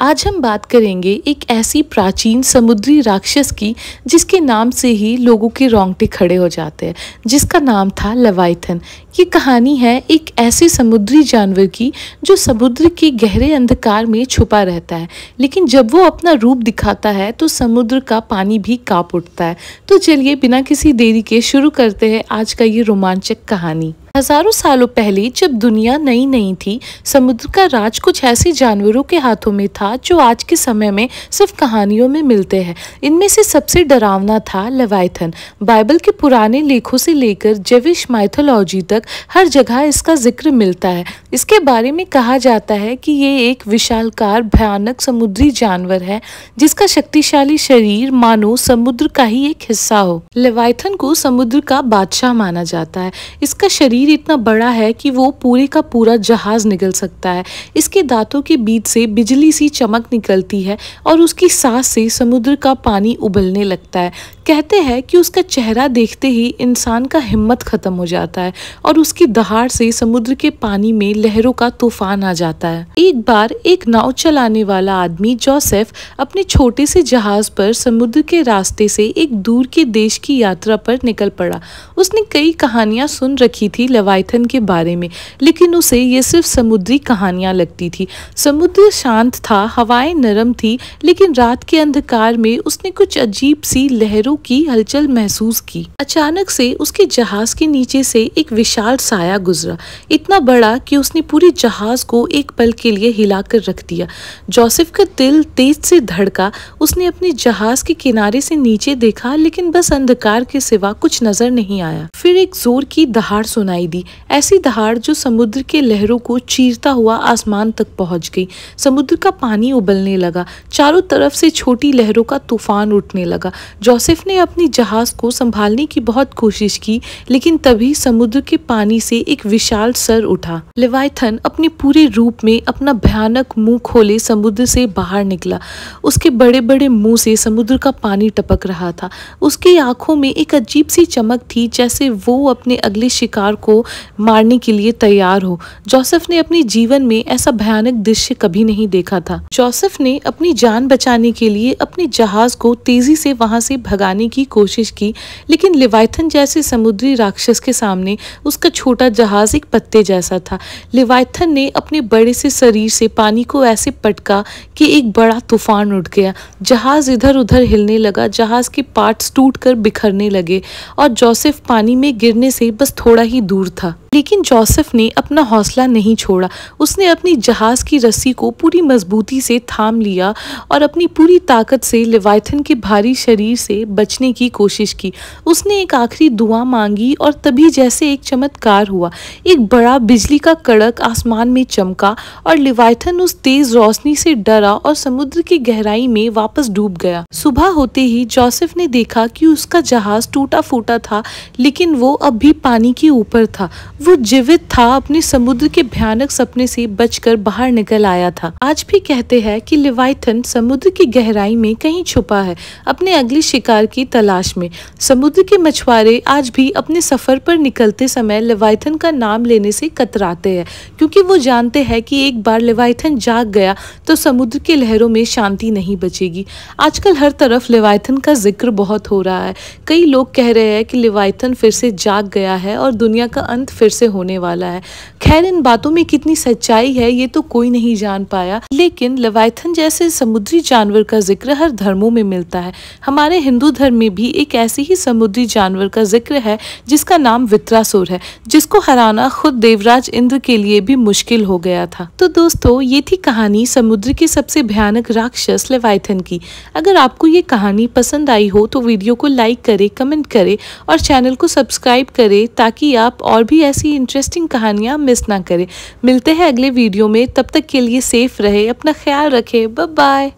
आज हम बात करेंगे एक ऐसी प्राचीन समुद्री राक्षस की जिसके नाम से ही लोगों के रोंगटे खड़े हो जाते हैं, जिसका नाम था लेविएथन। ये कहानी है एक ऐसे समुद्री जानवर की जो समुद्र के गहरे अंधकार में छुपा रहता है, लेकिन जब वो अपना रूप दिखाता है तो समुद्र का पानी भी कांप उठता है। तो चलिए बिना किसी देरी के शुरू करते हैं आज का ये रोमांचक कहानी। हजारों सालों पहले जब दुनिया नई नई थी, समुद्र का राज कुछ ऐसे जानवरों के हाथों में था जो आज के समय में सिर्फ कहानियों में मिलते हैं। इनमें से सबसे डरावना था लेविएथन। बाइबल के पुराने लेखों से लेकर जेविश माइथोलॉजी तक हर जगह इसका जिक्र मिलता है। इसके बारे में कहा जाता है कि ये एक विशालकार भयानक समुद्री जानवर है जिसका शक्तिशाली शरीर मानो समुद्र का ही एक हिस्सा हो। लेविएथन को समुद्र का बादशाह माना जाता है। इसका शरीर इतना बड़ा है कि वो पूरे का पूरा जहाज निगल सकता है। इसके दांतों के बीच से बिजली सी चमक निकलती है और उसकी सांस से समुद्र का पानी उबलने लगता है। कहते हैं कि उसका चेहरा देखते ही इंसान का हिम्मत खत्म हो जाता है और उसकी दहाड़ से समुद्र के पानी में लहरों का तूफान आ जाता है। एक बार एक नाव चलाने वाला आदमी जोसेफ अपने छोटे से जहाज पर समुद्र के रास्ते से एक दूर के देश की यात्रा पर निकल पड़ा। उसने कई कहानियां सुन रखी थी लेविएथन के बारे में, लेकिन उसे ये सिर्फ समुद्री कहानियां लगती थी। समुद्र शांत था, हवाएं नरम थी, लेकिन रात के अंधकार में उसने कुछ अजीब सी लहरों की हलचल महसूस की। अचानक से उसके जहाज के नीचे से एक विशाल साया गुजरा, इतना बड़ा कि उसने पूरे जहाज को एक पल के लिए हिलाकर रख दिया। जोसेफ का दिल तेज से धड़का। उसने अपने जहाज के किनारे से नीचे देखा, लेकिन बस अंधकार के सिवा कुछ नजर नहीं आया। फिर एक जोर की दहाड़ सुनाई दी, ऐसी दहाड़ जो समुद्र के लहरों को चीरता हुआ आसमान तक पहुंच गई। समुद्र का पानी उबलने लगा, चारों तरफ से छोटी लहरों का तूफान उठने लगा। जोसेफ ने अपनी जहाज को संभालने की बहुत कोशिश की, लेकिन तभी समुद्र के पानी से एक विशाल सर उठा। लेविएथन अपने पूरे रूप में अपना भयानक मुंह खोले समुद्र से बाहर निकला। उसके बड़े बड़े मुंह से समुद्र का पानी टपक रहा था। उसकी आंखों में एक अजीब सी चमक थी, जैसे वो अपने अगले शिकार को मारने के लिए तैयार हो। जोसेफ ने अपने जीवन में ऐसा भयानक दृश्य कभी नहीं देखा था। जोसेफ ने अपनी जान बचाने के लिए अपने जहाज को तेजी से वहां से भगाने की कोशिश की, लेकिन लेविएथन जैसे समुद्री राक्षस के सामने उसका छोटा जहाज एक पत्ते जैसा था। लेविएथन ने अपने बड़े से शरीर से पानी को ऐसे पटका कि एक बड़ा तूफान उठ गया। जहाज इधर उधर हिलने लगा, जहाज के पार्ट्स टूटकर बिखरने लगे और जोसेफ पानी में गिरने से बस थोड़ा ही दूर था। लेकिन जोसेफ ने अपना हौसला नहीं छोड़ा। उसने अपनी जहाज की रस्सी को पूरी मजबूती से थाम लिया और अपनी पूरी ताकत से लेविएथन के भारी शरीर से बचने की कोशिश की। उसने एक आखिरी दुआ मांगी और तभी जैसे एक चमत्कार हुआ। एक बड़ा बिजली का कड़क आसमान में चमका और लेविएथन उस तेज रोशनी से डरा और समुद्र की गहराई में वापस डूब गया। सुबह होते ही जोसेफ ने देखा कि उसका जहाज टूटा फूटा था, लेकिन वो अब भी पानी के ऊपर था। वो जीवित था, अपने समुद्र के भयानक सपने से बचकर बाहर निकल आया था। आज भी कहते हैं कि लेविएथन समुद्र की गहराई में कहीं छुपा है, अपने अगले शिकार की तलाश में। समुद्र के मछुआरे आज भी अपने सफर पर निकलते समय लेविएथन का नाम लेने से कतराते हैं, क्योंकि वो जानते हैं कि एक बार लेविएथन जाग गया तो समुद्र के लहरों में शांति नहीं बचेगी। आजकल हर तरफ लेविएथन का जिक्र बहुत हो रहा है। कई लोग कह रहे हैं कि लेविएथन फिर से जाग गया है और दुनिया का अंत फिर से होने वाला है। खैर, इन बातों में कितनी सच्चाई है ये तो कोई नहीं जान पाया, लेकिन लेविएथन जैसे समुद्री जानवर का जिक्र हर धर्मों में मिलता है। हमारे हिंदू धर्म में भी एक ऐसे ही समुद्री जानवर का जिक्र है जिसका नाम वित्रासुर है, जिसको हराना खुद देवराज इंद्र के लिए भी मुश्किल हो गया था। तो दोस्तों, ये थी कहानी समुद्र के सबसे भयानक राक्षस लेविएथन की। अगर आपको ये कहानी पसंद आई हो तो वीडियो को लाइक करे, कमेंट करे और चैनल को सब्सक्राइब करे, ताकि आप और भी ऐसी इंटरेस्टिंग कहानियां मिस ना करें। मिलते हैं अगले वीडियो में, तब तक के लिए सेफ रहे, अपना ख्याल रखें, बाय बाय।